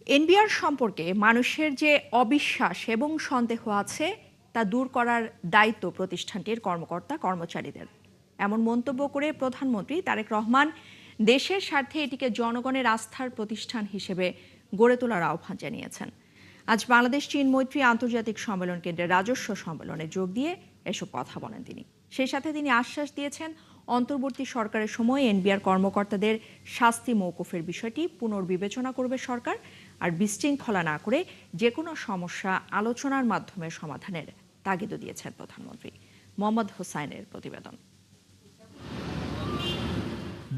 NBR সম্পর্কে মানুষের যে অবিশ্বাস এবং সন্দেহ আছে তা দূর করার দায়িত্ব প্রতিষ্ঠানটির কর্মকর্তা কর্মচারীদের, এমন মন্তব্য করে প্রধানমন্ত্রী তারেক রহমান দেশের স্বার্থে এটিকে জনগণের আস্থার প্রতিষ্ঠান হিসেবে গড়ে তোলার আহ্বান জানিয়েছেন। আজ বাংলাদেশ চীন মৈত্রী আন্তর্জাতিক সম্মেলন কেন্দ্রের রাজস্ব সম্মেলনে যোগ দিয়ে এসব কথা বলেন তিনি। সেই সাথে তিনি আশ্বাস দিয়েছেন, অন্তর্বর্তী সরকারের সময় এনবিআর কর্মকর্তাদের শাস্তি মওকুফের বিষয়টি পুনর্বিবেচনা করবে সরকার, আর বিশৃঙ্খলা না করে যে কোনো সমস্যা আলোচনার মাধ্যমে সমাধানের তাগিদও দিয়েছেন প্রধানমন্ত্রী। মোহাম্মদ হোসাইনের প্রতিবেদন।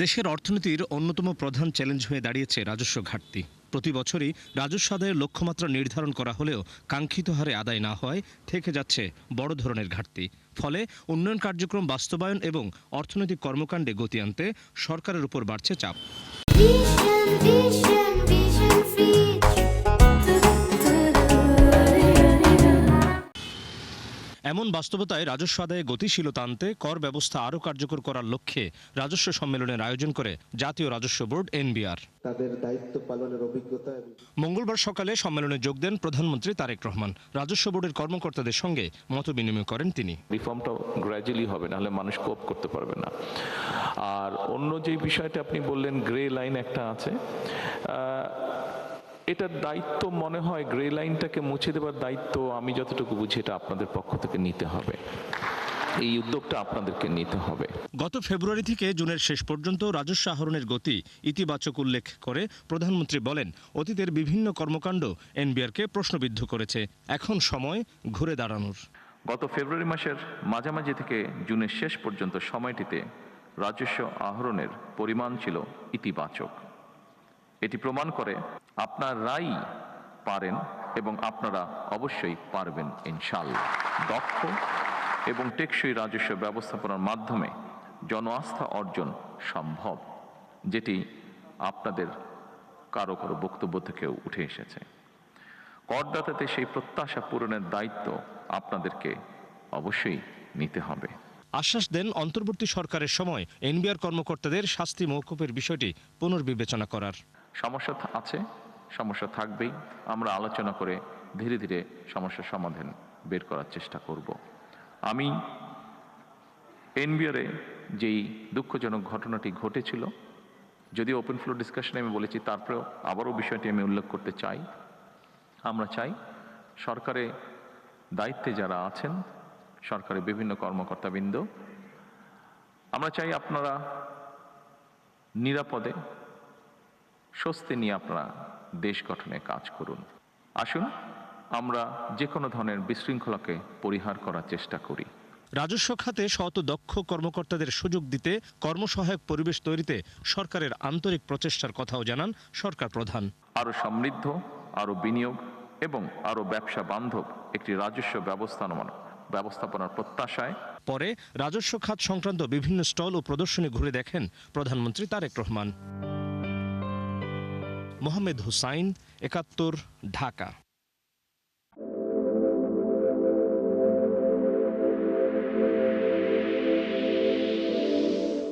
দেশের অর্থনীতির অন্যতম প্রধান চ্যালেঞ্জ হয়ে দাঁড়িয়েছে রাজস্ব ঘাটতি। প্রতি বছরই রাজস্ব আদায়ের লক্ষ্যমাত্রা নির্ধারণ করা হলেও কাঙ্ক্ষিত হারে আদায় না হওয়ায় থেকে যাচ্ছে বড় ধরনের ঘাটতি। ফলে উন্নয়ন কার্যক্রম বাস্তবায়ন এবং অর্থনৈতিক কর্মকাণ্ডে গতি আনতে সরকারের উপর বাড়ছে চাপ। এমন বাস্তবতায় রাজস্ব আদায়ে গতিশীলতা আনতে কর ব্যবস্থা আরও কার্যকর করার লক্ষ্যে রাজস্ব সম্মেলনের আয়োজন করে জাতীয় রাজস্ব বোর্ড এনবিআর। তাদের দায়িত্ব পালনের অভিজ্ঞতা। মঙ্গলবার সকালে সম্মেলনে যোগ দেন প্রধানমন্ত্রী তারেক রহমান। রাজস্ব বোর্ডের কর্মকর্তাদের সঙ্গে মত বিনিময় করেন তিনি। রিফর্মটা গ্র্যাজুয়ালি হবে, নাহলে মানুষ কোপ করতে পারবে না। আর অন্য যে বিষয়টা আপনি বললেন, গ্রে লাইন একটা আছে, এটার দায়িত্ব মনে হয় গ্রে লাইনটাকে মুছে দেওয়ার দায়িত্ব আমি যতটুকু বুঝি এটা আপনাদের পক্ষ থেকে নিতে হবে। এই উদ্যোগটা আপনাদেরকে নিতে হবে। গত ফেব্রুয়ারি থেকে জুনের শেষ পর্যন্ত রাজস্ব আহরণের গতি ইতিবাচক উল্লেখ করে প্রধানমন্ত্রী বলেন, অতীতের বিভিন্ন কর্মকাণ্ড এনবিআরকে প্রশ্নবিদ্ধ করেছে, এখন সময় ঘুরে দাঁড়ানোর। গত ফেব্রুয়ারি মাসের মাঝামাঝি থেকে জুনের শেষ পর্যন্ত সময়টিতে রাজস্ব আহরণের পরিমাণ ছিল ইতিবাচক। এটি প্রমাণ করে আপনারাই পারেন এবং আপনারা অবশ্যই পারবেন ইনশাআল্লাহ। দক্ষ এবং টেকসই রাজস্ব ব্যবস্থাপনার মাধ্যমে জন আস্থা অর্জন সম্ভব, যেটি আপনাদের কারো কারো বক্তব্য থেকেও উঠে এসেছে। করদাতাদের সেই প্রত্যাশা পূরণের দায়িত্ব আপনাদেরকে অবশ্যই নিতে হবে। আশ্বাস দেন, অন্তর্বর্তী সরকারের সময় এনবিআর কর্মকর্তাদের শাস্তি মওকুফের বিষয়টি পুনর্বিবেচনা করার। সমস্যা আছে, সমস্যা থাকবেই। আমরা আলোচনা করে ধীরে ধীরে সমস্যার সমাধান বের করার চেষ্টা করব। আমি এনবিআরে যেই দুঃখজনক ঘটনাটি ঘটেছিল, যদিও ওপেন ফ্লোর ডিসকাশনে আমি বলেছি, তারপরেও আবারও বিষয়টি আমি উল্লেখ করতে চাই। আমরা চাই সরকারে দায়িত্বে যারা আছেন, সরকারের বিভিন্ন কর্মকর্তাবৃন্দ, আমরা চাই আপনারা নিরাপদে স্বস্তি নিয়ে আপনারা দেশ গঠনে কাজ করুন। আসুন আমরা যে কোনো ধরনের বিশৃঙ্খলাকে পরিহার করার চেষ্টা করি। রাজস্ব খাতে শত দক্ষ কর্মকর্তাদের সুযোগ দিতে কর্মসহায়ক পরিবেশ তৈরিতে সরকারের আন্তরিক প্রচেষ্টার কথাও জানান সরকার প্রধান। আরও সমৃদ্ধ, আরও বিনিয়োগ এবং আরও ব্যবসা বান্ধব একটি রাজস্ব ব্যবস্থাপনার প্রত্যাশায় পরে রাজস্ব খাত সংক্রান্ত বিভিন্ন স্টল ও প্রদর্শনী ঘুরে দেখেন প্রধানমন্ত্রী তারেক রহমান। মোহাম্মদ হোসাইন, ৭১, ঢাকা।